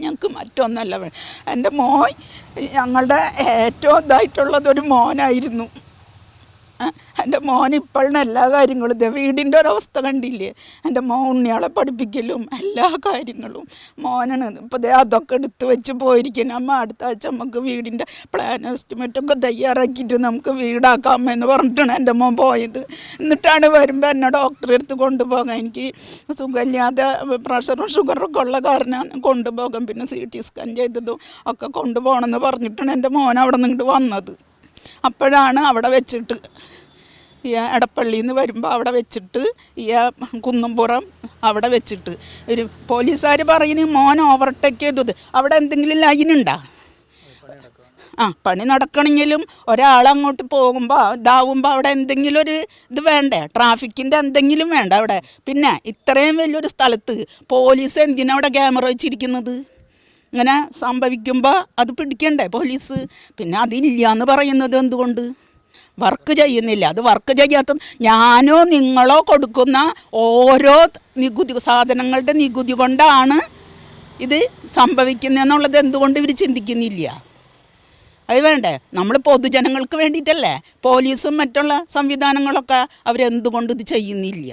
ഞങ്ങൾക്ക് മറ്റൊന്നല്ല. എൻ്റെ മോൻ ഞങ്ങളുടെ ഏറ്റവും ഇതായിട്ടുള്ളതൊരു മോനായിരുന്നു. എൻ്റെ മോൻ ഇപ്പോഴും എല്ലാ കാര്യങ്ങളും വീടിൻ്റെ ഒരവസ്ഥ കണ്ടില്ലേ. എൻ്റെ മോൻ ഉണ്ണിയാളെ പഠിപ്പിക്കലും എല്ലാ കാര്യങ്ങളും മോനാണ്. ഇപ്പോൾ അതൊക്കെ എടുത്ത് വെച്ച് പോയിരിക്കണം. അമ്മ അടുത്ത ആഴ്ച നമുക്ക് വീടിൻ്റെ പ്ലാൻ എസ്റ്റിമേറ്റൊക്കെ തയ്യാറാക്കിയിട്ട് നമുക്ക് വീടാക്കാമെന്ന് പറഞ്ഞിട്ടാണ് എൻ്റെ മോൻ പോയത്. എന്നിട്ടാണ് വരുമ്പോൾ എന്നെ ഡോക്ടറെ അടുത്ത് കൊണ്ടുപോകാൻ. എനിക്ക് സുഖമില്ലാതെ പ്രഷറും ഷുഗറൊക്കെ ഉള്ള കാരണം കൊണ്ടുപോകാം. പിന്നെ CT സ്കാൻ ചെയ്തതും ഒക്കെ കൊണ്ടുപോകണമെന്ന് പറഞ്ഞിട്ടാണ് എൻ്റെ മോൻ അവിടെ നിന്നിട്ട് വന്നത്. അപ്പോഴാണ് അവിടെ വെച്ചിട്ട് ഈ എടപ്പള്ളിയിൽ നിന്ന് വരുമ്പോൾ അവിടെ വെച്ചിട്ട് ഈ കുന്നുംപുറം അവിടെ വെച്ചിട്ട് ഒരു പോലീസുകാർ പറയുന്നു മോൻ ഓവർടേക്ക് ചെയ്തത്. അവിടെ എന്തെങ്കിലും ലൈനുണ്ടോ? പണി നടക്കണമെങ്കിലും ഒരാളങ്ങോട്ട് പോകുമ്പോൾ ഇതാവുമ്പോൾ അവിടെ എന്തെങ്കിലും ഒരു ഇത് വേണ്ടേ? ട്രാഫിക്കിൻ്റെ എന്തെങ്കിലും വേണ്ട അവിടെ. പിന്നെ ഇത്രയും വലിയൊരു സ്ഥലത്ത് പോലീസ് എന്തിനാണ് അവിടെ ക്യാമറ വെച്ചിരിക്കുന്നത്? ഇങ്ങനെ സംഭവിക്കുമ്പോൾ അത് പിടിക്കണ്ടേ പോലീസ്? പിന്നെ അതില്ല എന്ന് പറയുന്നത് എന്തുകൊണ്ട്? വർക്ക് ചെയ്യുന്നില്ല. അത് വർക്ക് ചെയ്യാത്ത ഞാനോ നിങ്ങളോ കൊടുക്കുന്ന ഓരോ നികുതി സാധനങ്ങളുടെ നികുതി കൊണ്ടാണ് ഇത് സംഭവിക്കുന്നതെന്നുള്ളത് എന്തുകൊണ്ട് ഇവർ ചിന്തിക്കുന്നില്ല? അത് വേണ്ടേ? നമ്മൾ പൊതുജനങ്ങൾക്ക് വേണ്ടിയിട്ടല്ലേ? പോലീസും മറ്റുള്ള സംവിധാനങ്ങളൊക്കെ അവരെന്തുകൊണ്ട് ഇത് ചെയ്യുന്നില്ല?